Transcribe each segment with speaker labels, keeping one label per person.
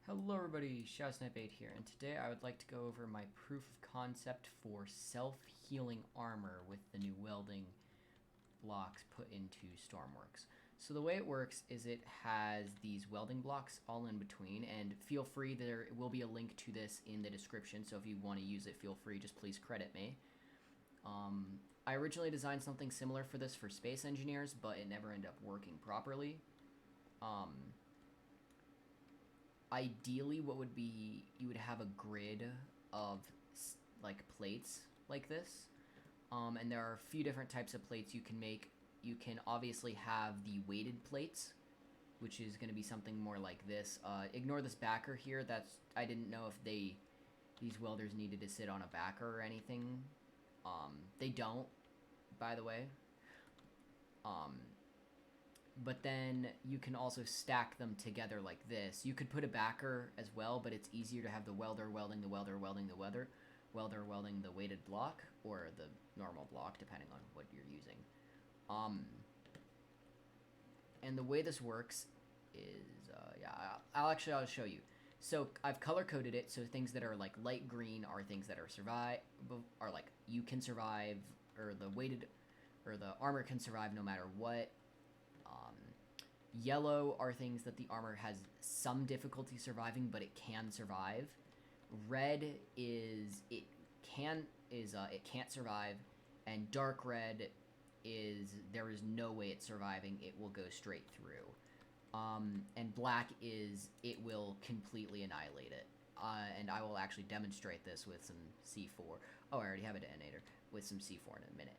Speaker 1: Hello everybody, ShadowSnipe8 here, and today I would like to go over my proof of concept for self-healing armor with the new welding blocks put into Stormworks. So the way it works is it has these welding blocks all in between, and feel free, there will be a link to this in the description, so if you want to use it, feel free, just please credit me. I originally designed something similar for this for space engineers, but it never ended up working properly. Ideally, what would be, you would have a grid of like plates like this, and there are a few different types of plates you can make. You can obviously have the weighted plates, which is going to be something more like this. Ignore this backer here. I didn't know if these welders needed to sit on a backer or anything. They don't, by the way. But then you can also stack them together like this. You could put a backer as well, but it's easier to have the welder welding the welder welding the welder welding the weighted block, or the normal block, depending on what you're using. And the way this works is, yeah, I'll show you. So I've color coded it, so things that are like light green are things that are like you can survive, or the weighted, or the armor can survive no matter what. Yellow are things that the armor has some difficulty surviving, but it can survive. Red is it can't survive, and dark red is there is no way it's surviving. It will go straight through. And black is it will completely annihilate it. And I will actually demonstrate this with some C4. Oh, I already have a detonator with some C4 in a minute.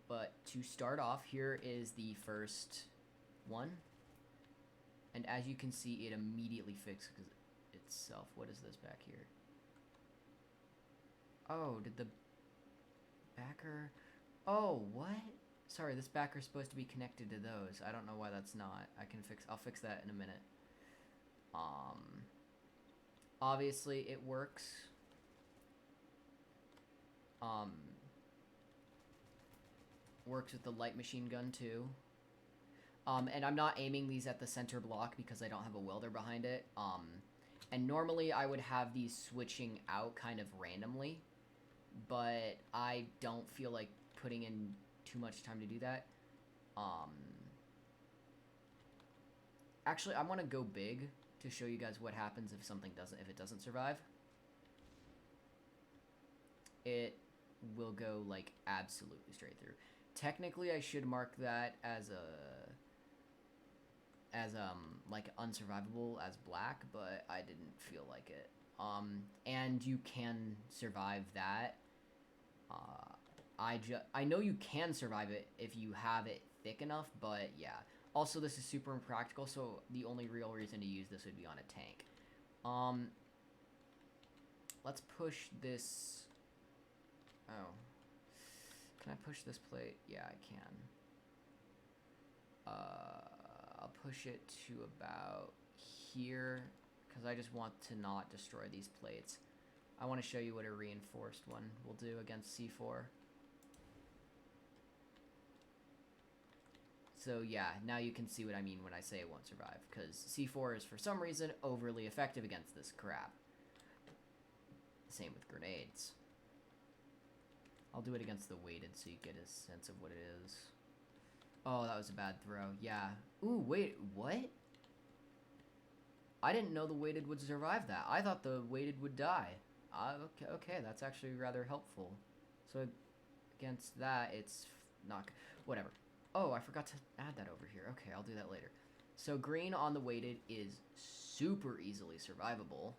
Speaker 1: But to start off, here is the first one. And as you can see, it immediately fixes itself. What is this back here? Oh, did the backer... Oh, what? Sorry, this backer's supposed to be connected to those. I don't know why that's not. I'll fix that in a minute. Obviously, it works. Works with the light machine gun too. And I'm not aiming these at the center block because I don't have a welder behind it. And normally I would have these switching out kind of randomly, but I don't feel like putting in too much time to do that. Actually, I want to go big to show you guys what happens if it doesn't survive. It will go like absolutely straight through. Technically, I should mark that as like unsurvivable as black, but I didn't feel like it. And you can survive that. I know you can survive it if you have it thick enough, but yeah. Also, this is super impractical, so the only real reason to use this would be on a tank. Let's push this. Oh. Can I push this plate? Yeah, I can. I'll push it to about here, because I just want to not destroy these plates. I want to show you what a reinforced one will do against C4. So yeah, now you can see what I mean when I say it won't survive, because C4 is for some reason overly effective against this crap. Same with grenades. I'll do it against the weighted so you get a sense of what it is. Oh, that was a bad throw. Yeah. Ooh, wait, what? I didn't know the weighted would survive that. I thought the weighted would die. Okay, that's actually rather helpful. So against that, it's not... Whatever. Oh, I forgot to add that over here. Okay, I'll do that later. So green on the weighted is super easily survivable.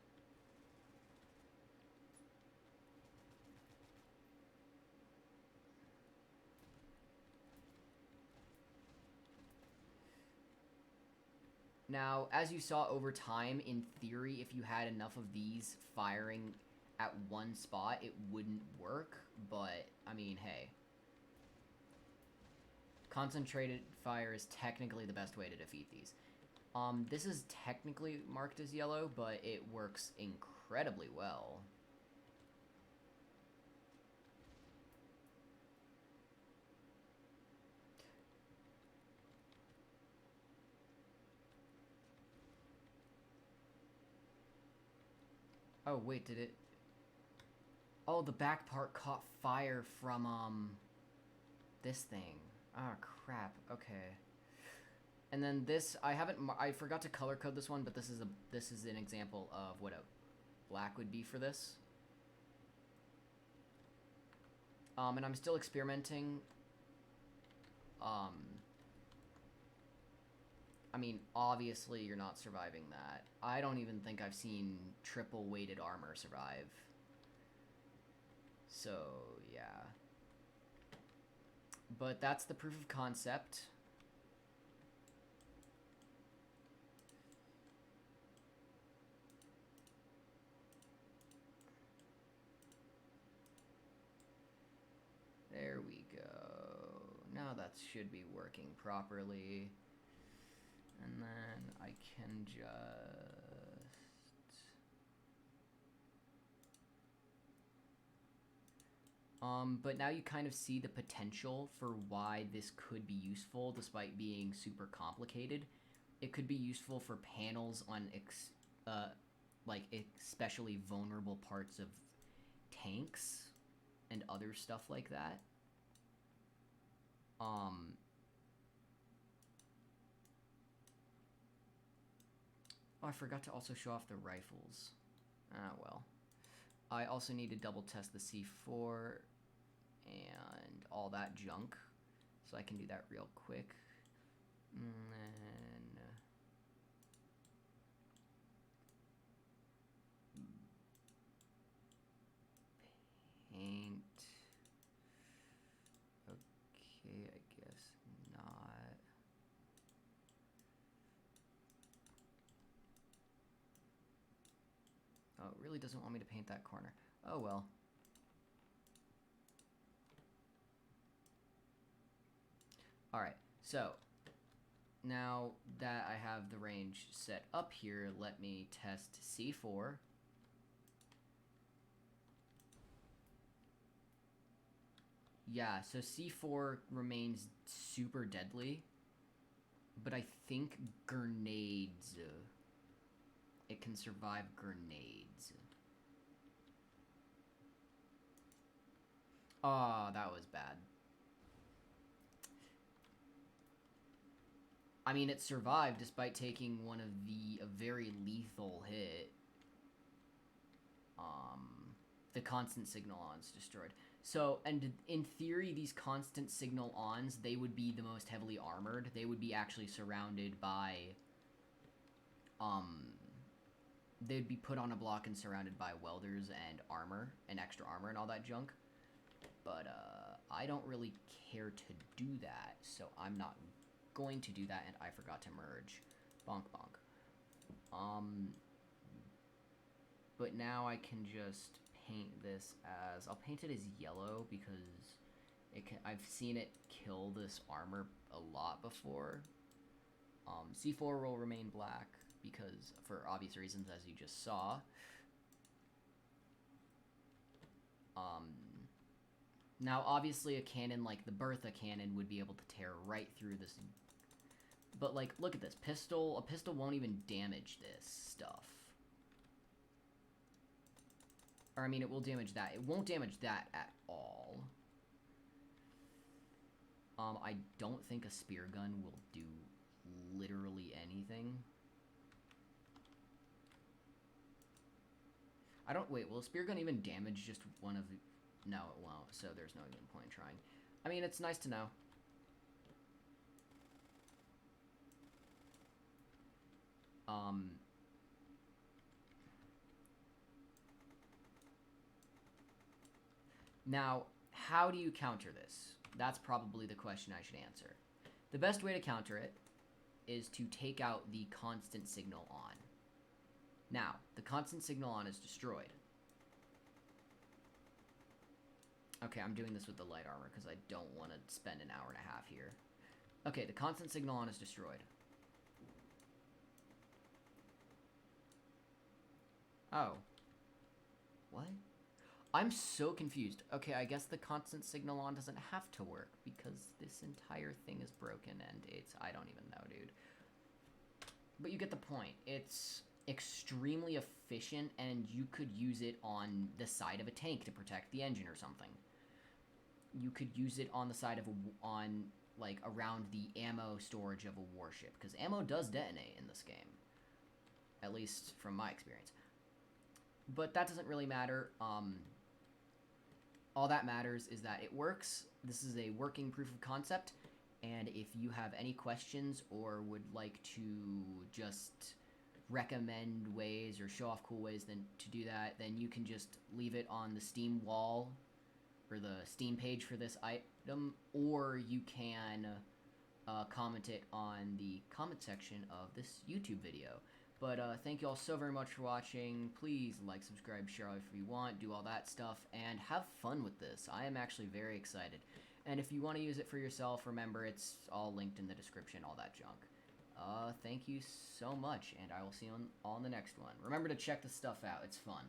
Speaker 1: Now, as you saw over time, in theory, if you had enough of these firing at one spot, it wouldn't work, but, I mean, hey. Concentrated fire is technically the best way to defeat these. This is technically marked as yellow, but it works incredibly well. Oh, wait, did it... Oh, the back part caught fire from, this thing. Ah, crap. Okay. And then this, I forgot to color code this one, but this is an example of what a black would be for this. And I'm still experimenting. I mean, obviously you're not surviving that. I don't even think I've seen triple weighted armor survive. So, yeah. But that's the proof of concept. There we go. Now that should be working properly. And then I can just... but now you kind of see the potential for why this could be useful despite being super complicated. It could be useful for panels on, like, especially vulnerable parts of tanks and other stuff like that. Oh, I forgot to also show off the rifles. Ah, well. I also need to double test the C4 and all that junk. So I can do that real quick. And then... paint. Okay, I guess not. Oh, it really doesn't want me to paint that corner. Oh well. Alright, so now that I have the range set up here, let me test C4. Yeah, so C4 remains super deadly, but I think grenades, it can survive grenades. Oh, that was bad. I mean, it survived despite taking one of a very lethal hit. The constant signal ons destroyed. So, and in theory, these constant signal ons, they would be the most heavily armored. They would be actually surrounded by, they'd be put on a block and surrounded by welders and armor, and extra armor and all that junk. But, I don't really care to do that, so I'm not going to do that, and I forgot to merge. Bonk, bonk. But now I can just paint this as... I'll paint it as yellow because I've seen it kill this armor a lot before. C4 will remain black because, for obvious reasons, as you just saw. Now, obviously, a cannon like the Bertha cannon would be able to tear right through this. But, like, look at this. A pistol won't even damage this stuff. Or, I mean, it will damage that. It won't damage that at all. I don't think a spear gun will do literally anything. Wait, will a spear gun even damage just one of the... No, it won't, so there's no even point in trying. I mean, it's nice to know. Now, how do you counter this? That's probably the question I should answer. The best way to counter it is to take out the constant signal on. Now, the constant signal on is destroyed. Okay, I'm doing this with the light armor because I don't want to spend an hour and a half here. Okay, the constant signal on is destroyed. Oh. What? I'm so confused. Okay, I guess the constant signal on doesn't have to work because this entire thing is broken and I don't even know, dude. But you get the point. It's extremely efficient, and you could use it on the side of a tank to protect the engine or something. You could use it on the side of like around the ammo storage of a warship, because ammo does detonate in this game, at least from my experience. But that doesn't really matter. All that matters is that it works. This is a working proof of concept, and if you have any questions or would like to just recommend ways or show off cool ways to do that, then you can just leave it on the Steam wall or the Steam page for this item, or you can comment it on the comment section of this YouTube video. But thank you all so very much for watching. Please like, subscribe, share if you want, do all that stuff, and have fun with this. I am actually very excited. And if you want to use it for yourself, remember it's all linked in the description, all that junk. Thank you so much, and I will see you all in the next one. Remember to check the stuff out. It's fun.